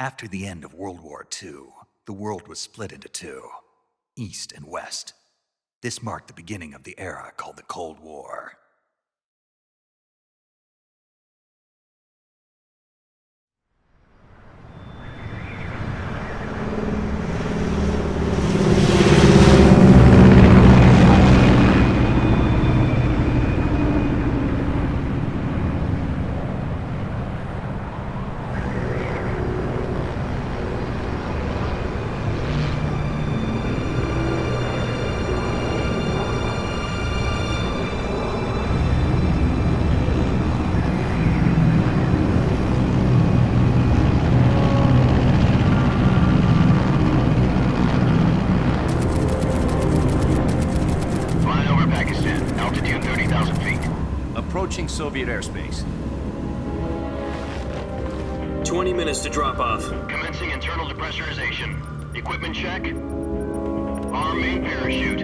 After the end of World War II, the world was split into two, East and West. This marked the beginning of the era called the Cold War. Approaching Soviet airspace. 20 minutes to drop off. Commencing internal depressurization. Equipment check. Arm main parachute.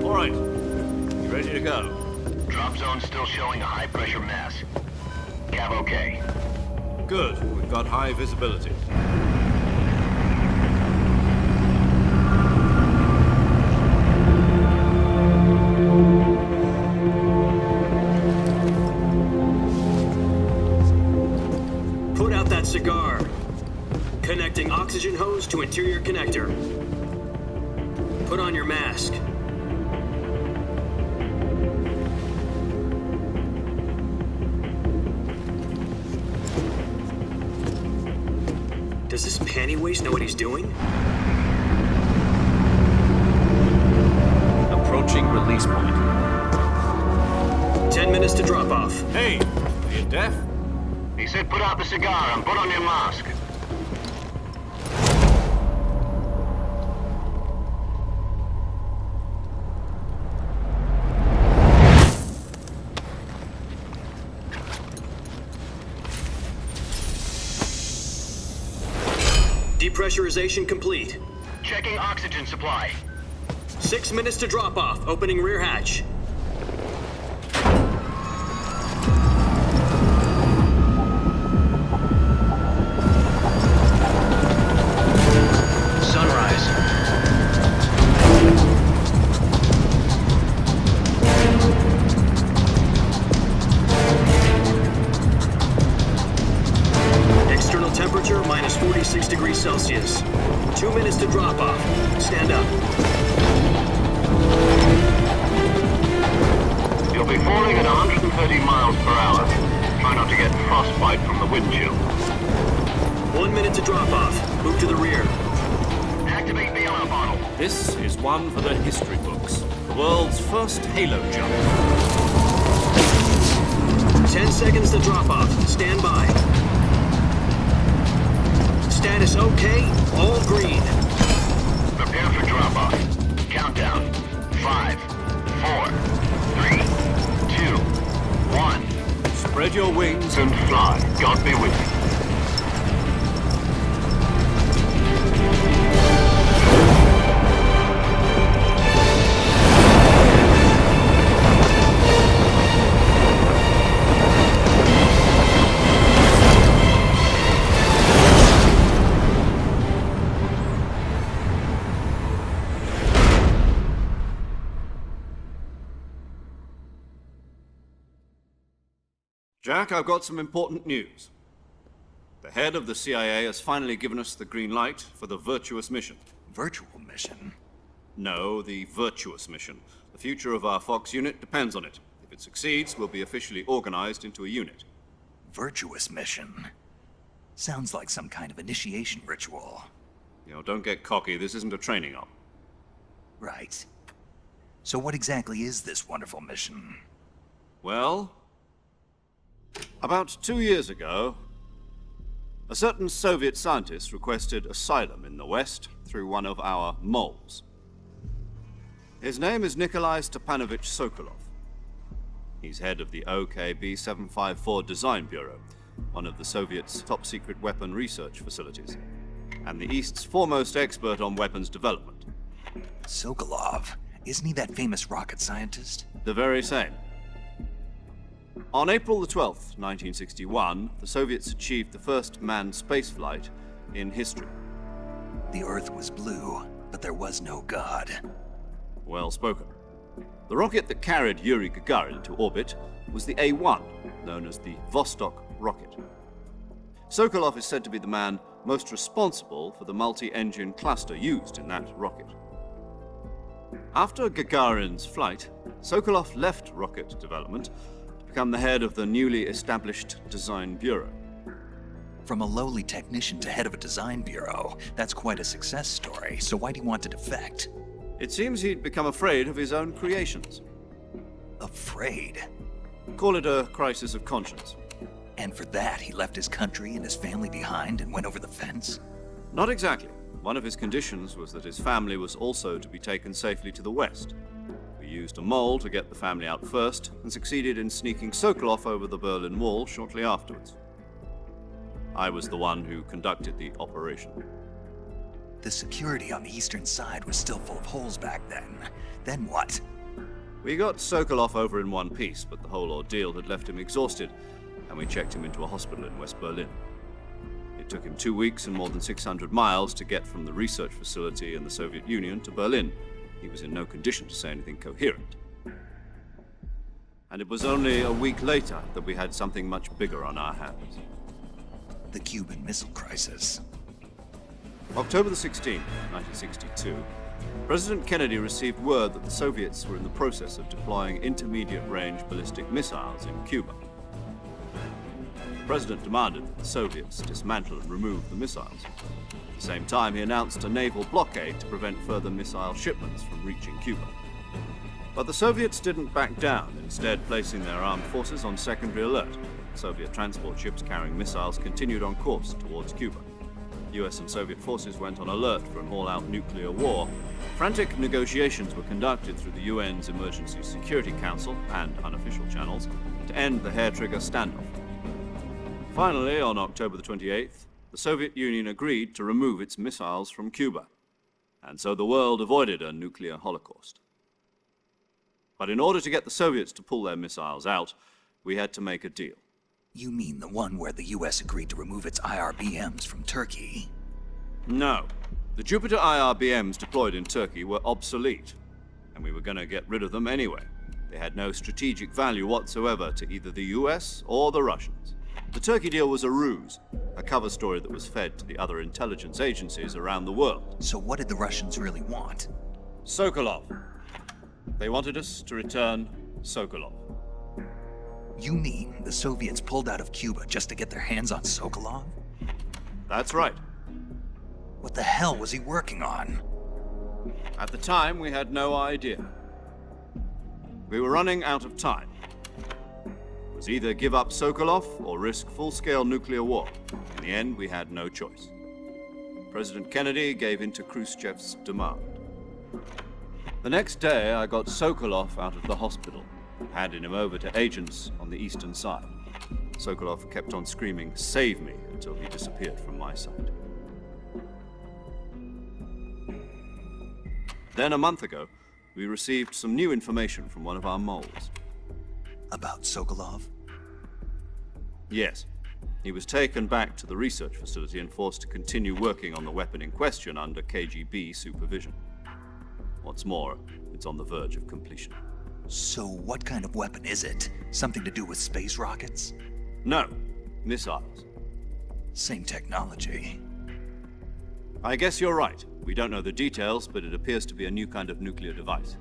All right. You ready to go? Drop zone still showing a high pressure mass. Cav okay. Good. We've got high visibility. Put out that cigar. Connecting oxygen hose to interior connector. Put on your mask. Does this panty waste know what he's doing? Approaching release point. 10 minutes to drop off. Hey, are you deaf? He said put out the cigar and put on your mask. Depressurization complete. Checking oxygen supply. 6 minutes to drop off. Opening rear hatch. Sunrise. External temperature minus 46 degrees Celsius. 2 minutes to drop off. Stand up. You'll be falling at 130 miles per hour. Try not to get frostbite from the wind chill. 1 minute to drop off. Move to the rear. Activate bailout bottle. This is one for the history books. The world's first halo jump. 10 seconds to drop off. Stand by. Status okay. All green. Prepare for drop off. Countdown. 5, 4, 3, 2, 1. Spread your wings And fly. God be with you. Jack, I've got some important news. The head of the CIA has finally given us the green light for the virtuous mission. Virtual mission? No, the virtuous mission. The future of our Fox unit depends on it. If it succeeds, we'll be officially organized into a unit. Virtuous mission? Sounds like some kind of initiation ritual. You know, don't get cocky. This isn't a training op. Right. So what exactly is this wonderful mission? Well, about 2 years ago, a certain Soviet scientist requested asylum in the West through one of our moles. His name is Nikolai Stepanovich Sokolov. He's head of the OKB 754 Design Bureau, one of the Soviets' top-secret weapon research facilities, and the East's foremost expert on weapons development. Sokolov? Isn't he that famous rocket scientist? The very same. On April the 12th, 1961, the Soviets achieved the first manned spaceflight in history. The Earth was blue, but there was no God. Well spoken. The rocket that carried Yuri Gagarin to orbit was the A-1, known as the Vostok rocket. Sokolov is said to be the man most responsible for the multi-engine cluster used in that rocket. After Gagarin's flight, Sokolov left rocket development to become the head of the newly established Design Bureau. From a lowly technician to head of a design bureau, that's quite a success story, so why do you want to defect? It seems he'd become afraid of his own creations. Afraid? Call it a crisis of conscience. And for that, he left his country and his family behind and went over the fence? Not exactly. One of his conditions was that his family was also to be taken safely to the west. We used a mole to get the family out first and succeeded in sneaking Sokolov over the Berlin Wall shortly afterwards. I was the one who conducted the operation. The security on the eastern side was still full of holes back then. Then what? We got Sokolov over in one piece, but the whole ordeal had left him exhausted, and we checked him into a hospital in West Berlin. It took him 2 weeks and more than 600 miles to get from the research facility in the Soviet Union to Berlin. He was in no condition to say anything coherent. And it was only a week later that we had something much bigger on our hands. The Cuban Missile Crisis. October the 16th, 1962, President Kennedy received word that the Soviets were in the process of deploying intermediate-range ballistic missiles in Cuba. The President demanded that the Soviets dismantle and remove the missiles. At the same time, he announced a naval blockade to prevent further missile shipments from reaching Cuba. But the Soviets didn't back down, instead placing their armed forces on secondary alert. Soviet transport ships carrying missiles continued on course towards Cuba. US and Soviet forces went on alert for an all-out nuclear war. Frantic negotiations were conducted through the UN's Emergency Security Council and unofficial channels to end the hair-trigger standoff. Finally, on October the 28th, the Soviet Union agreed to remove its missiles from Cuba, and so the world avoided a nuclear holocaust. But in order to get the Soviets to pull their missiles out, we had to make a deal. You mean the one where the US agreed to remove its IRBMs from Turkey? No. The Jupiter IRBMs deployed in Turkey were obsolete, and we were going to get rid of them anyway. They had no strategic value whatsoever to either the US or the Russians. The Turkey deal was a ruse, a cover story that was fed to the other intelligence agencies around the world. So what did the Russians really want? Sokolov. They wanted us to return Sokolov. You mean the Soviets pulled out of Cuba just to get their hands on Sokolov? That's right. What the hell was he working on? At the time, we had no idea. We were running out of time. It was either give up Sokolov or risk full-scale nuclear war. In the end, we had no choice. President Kennedy gave in to Khrushchev's demand. The next day, I got Sokolov out of the hospital, handing him over to agents on the eastern side. Sokolov kept on screaming, "Save me," until he disappeared from my sight. Then a month ago, we received some new information from one of our moles. About Sokolov? Yes. He was taken back to the research facility and forced to continue working on the weapon in question under KGB supervision. What's more, it's on the verge of completion. So what kind of weapon is it? Something to do with space rockets? No, missiles. Same technology. I guess you're right. We don't know the details, but it appears to be a new kind of nuclear device.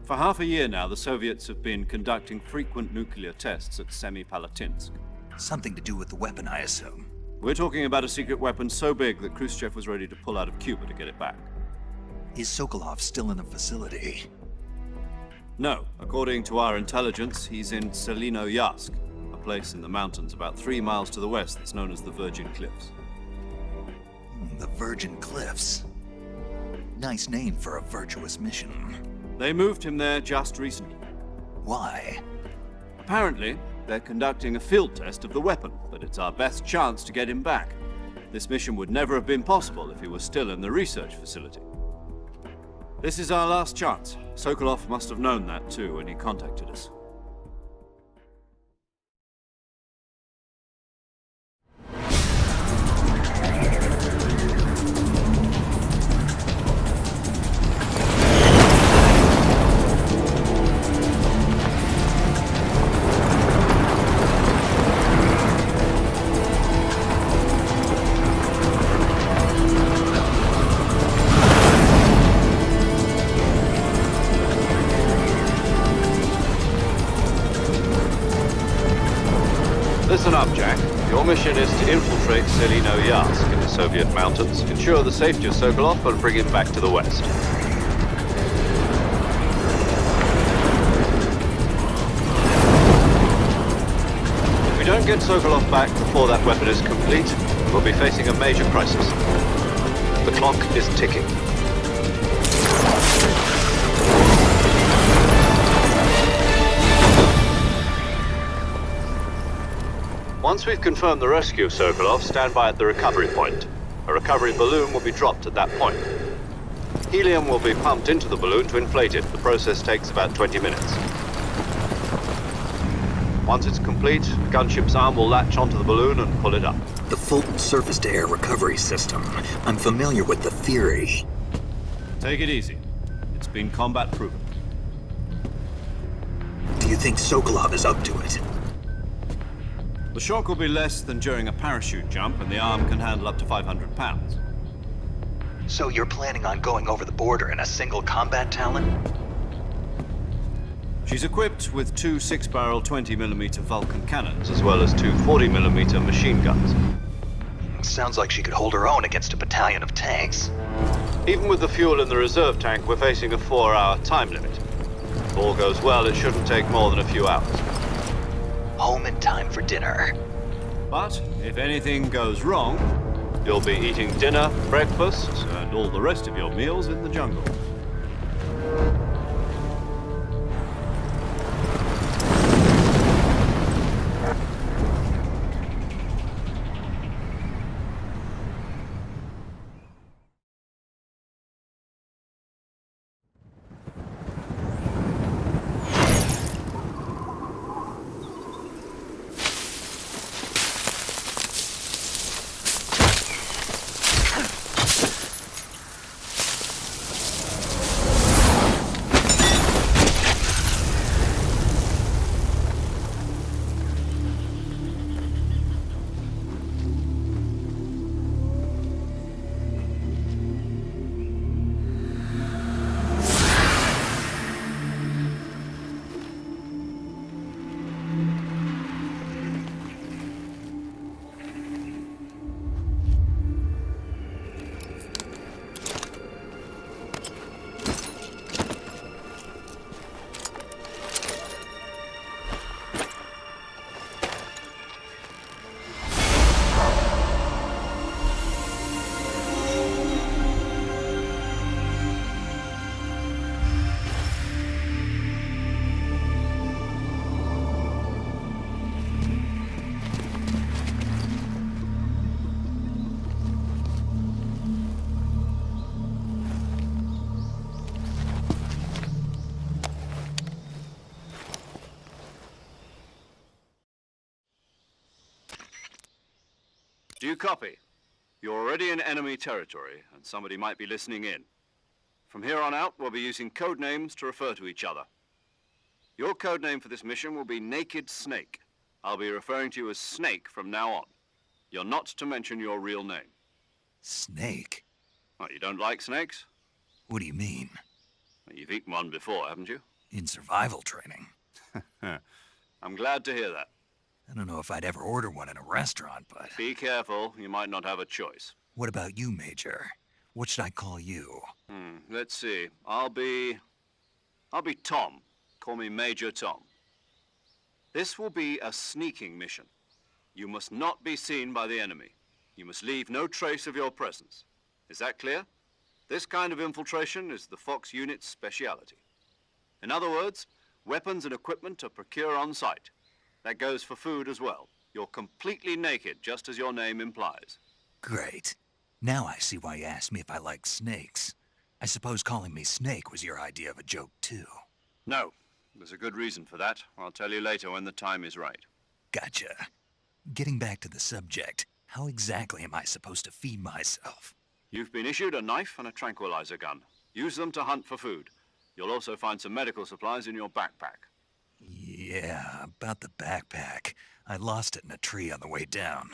For half a year now, the Soviets have been conducting frequent nuclear tests at Semipalatinsk. Something to do with the weapon, I assume. We're talking about a secret weapon so big that Khrushchev was ready to pull out of Cuba to get it back. Is Sokolov still in the facility? No. According to our intelligence, he's in Selinoyarsk, a place in the mountains about 3 miles to the west that's known as the Virgin Cliffs. The Virgin Cliffs. Nice name for a virtuous mission. They moved him there just recently. Why? Apparently, they're conducting a field test of the weapon, but it's our best chance to get him back. This mission would never have been possible if he was still in the research facility. This is our last chance. Sokolov must have known that too when he contacted us. Your mission is to infiltrate Selino-Yarsk in the Soviet mountains, ensure the safety of Sokolov, and bring him back to the west. If we don't get Sokolov back before that weapon is complete, we'll be facing a major crisis. The clock is ticking. Once we've confirmed the rescue of Sokolov, stand by at the recovery point. A recovery balloon will be dropped at that point. Helium will be pumped into the balloon to inflate it. The process takes about 20 minutes. Once it's complete, the gunship's arm will latch onto the balloon and pull it up. The Fulton surface-to-air recovery system. I'm familiar with the theory. Take it easy. It's been combat-proven. Do you think Sokolov is up to it? The shock will be less than during a parachute jump, and the arm can handle up to 500 pounds. So you're planning on going over the border in a single combat Talon? She's equipped with two 6-barrel 20mm Vulcan cannons, as well as two 40mm machine guns. Sounds like she could hold her own against a battalion of tanks. Even with the fuel in the reserve tank, we're facing a 4-hour time limit. If all goes well, it shouldn't take more than a few hours. Home in time for dinner. But if anything goes wrong, you'll be eating dinner, breakfast, and all the rest of your meals in the jungle. Do you copy? You're already in enemy territory, and somebody might be listening in. From here on out, we'll be using code names to refer to each other. Your code name for this mission will be Naked Snake. I'll be referring to you as Snake from now on. You're not to mention your real name. Snake? What, you don't like snakes? What do you mean? Well, you've eaten one before, haven't you? In survival training. I'm glad to hear that. I don't know if I'd ever order one in a restaurant, but... Be careful, you might not have a choice. What about you, Major? What should I call you? Let's see. I'll be Tom. Call me Major Tom. This will be a sneaking mission. You must not be seen by the enemy. You must leave no trace of your presence. Is that clear? This kind of infiltration is the Fox unit's speciality. In other words, weapons and equipment are procured on site. That goes for food as well. You're completely naked, just as your name implies. Great. Now I see why you asked me if I like snakes. I suppose calling me Snake was your idea of a joke, too. No. There's a good reason for that. I'll tell you later when the time is right. Gotcha. Getting back to the subject, how exactly am I supposed to feed myself? You've been issued a knife and a tranquilizer gun. Use them to hunt for food. You'll also find some medical supplies in your backpack. Yeah, about the backpack. I lost it in a tree on the way down.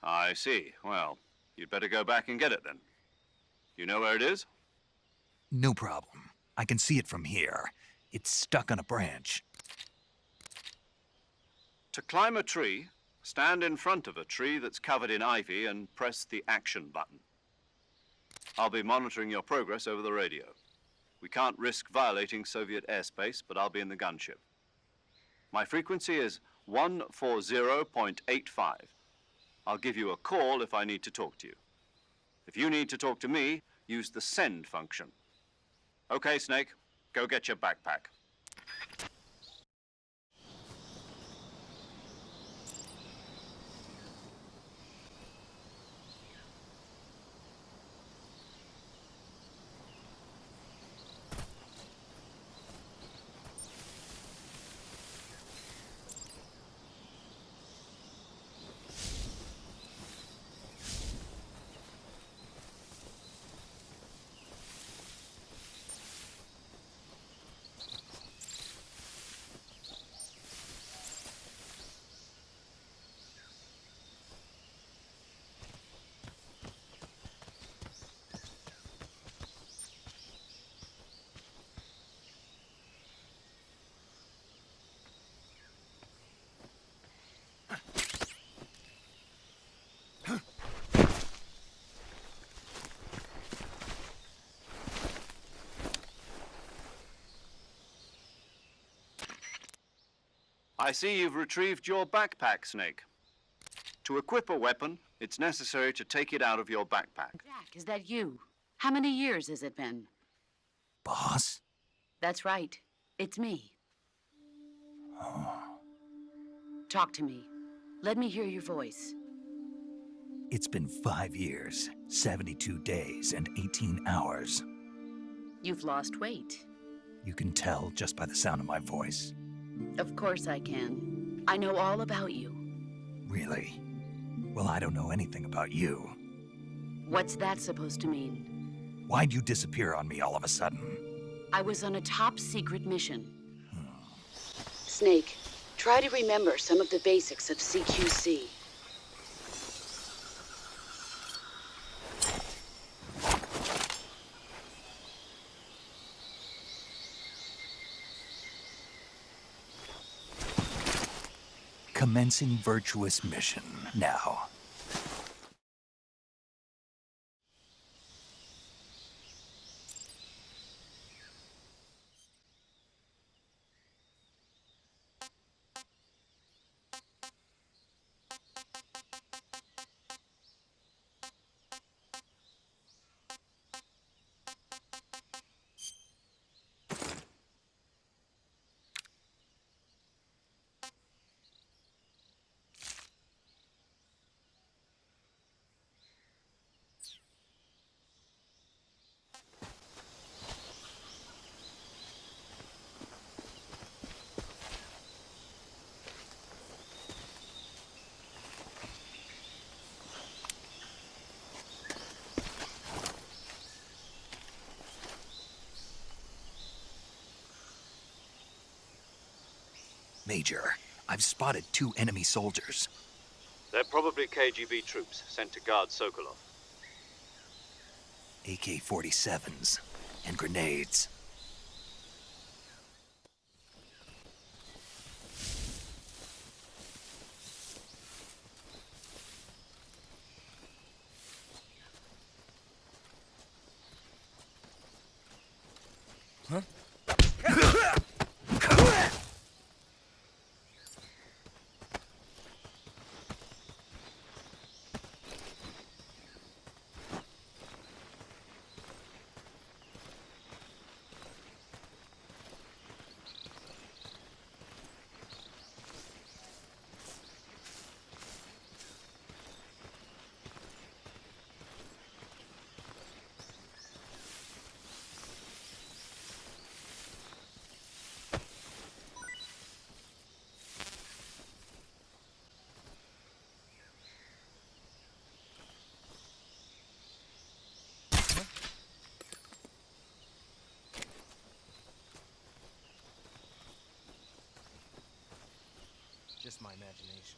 I see. Well, you'd better go back and get it then. You know where it is? No problem. I can see it from here. It's stuck on a branch. To climb a tree, Stand in front of a tree that's covered in ivy and press the action button. I'll be monitoring your progress over the radio. We can't risk violating Soviet airspace, but I'll be in the gunship. My frequency is 140.85. I'll give you a call if I need to talk to you. If you need to talk to me, use the send function. Okay, Snake, go get your backpack. I see you've retrieved your backpack, Snake. To equip a weapon, it's necessary to take it out of your backpack. Jack, is that you? How many years has it been? Boss? That's right. It's me. Talk to me. Let me hear your voice. It's been 5 years, 72 days, and 18 hours. You've lost weight. You can tell just by the sound of my voice. Of course I can. I know all about you. Really? Well, I don't know anything about you. What's that supposed to mean? Why'd you disappear on me all of a sudden? I was on a top-secret mission. Snake, try to remember some of the basics of CQC. Commencing virtuous mission now. Major, I've spotted 2 enemy soldiers. They're probably KGB troops sent to guard Sokolov. AK-47s and grenades. Just my imagination.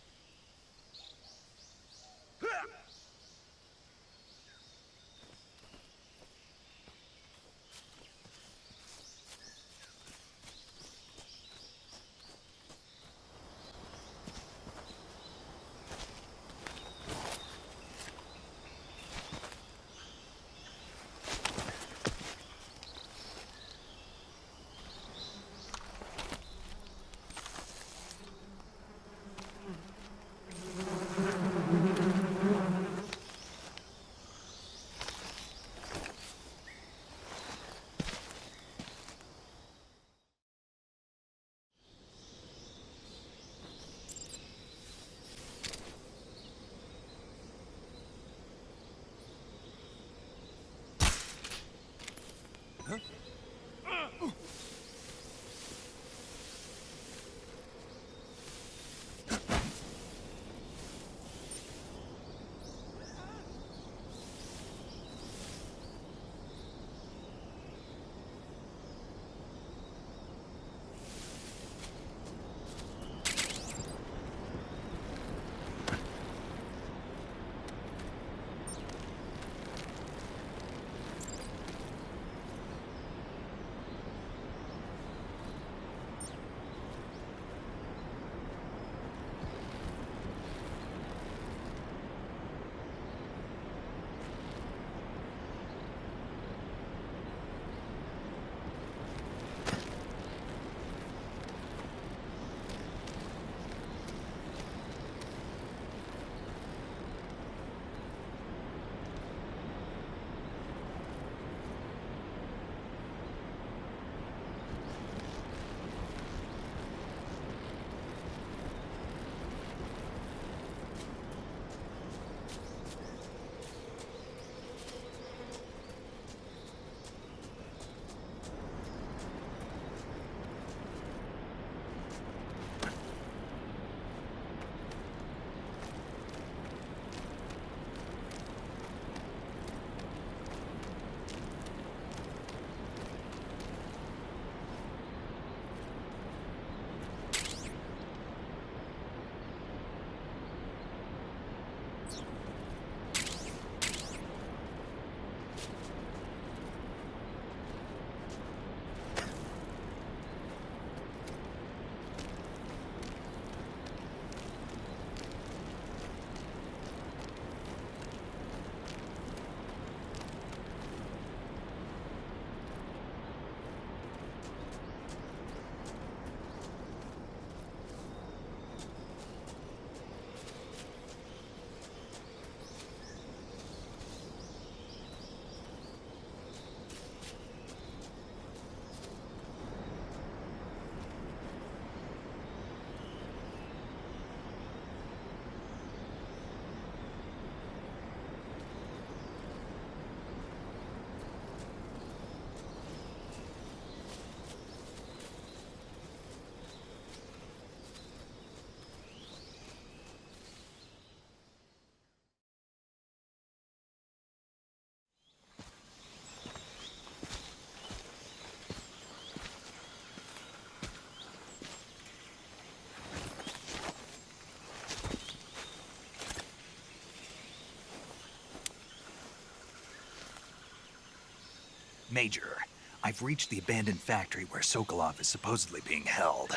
Major, I've reached the abandoned factory where Sokolov is supposedly being held.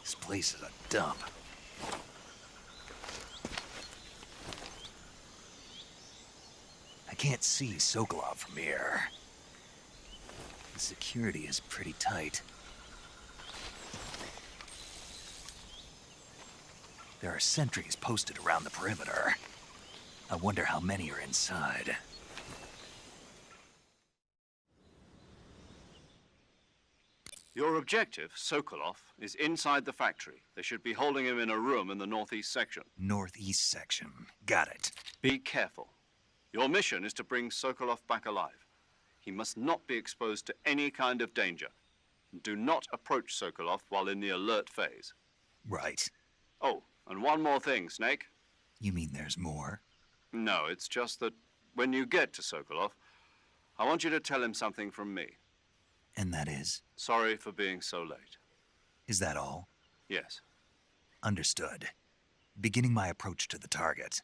This place is a dump. I can't see Sokolov from here. The security is pretty tight. There are sentries posted around the perimeter. I wonder how many are inside. Your objective, Sokolov, is inside the factory. They should be holding him in a room in the northeast section. Northeast section. Got it. Be careful. Your mission is to bring Sokolov back alive. He must not be exposed to any kind of danger. Do not approach Sokolov while in the alert phase. Right. Oh, and one more thing, Snake. You mean there's more? No, it's just that when you get to Sokolov, I want you to tell him something from me. And that is? Sorry for being so late. Is that all? Yes. Understood. Beginning my approach to the target.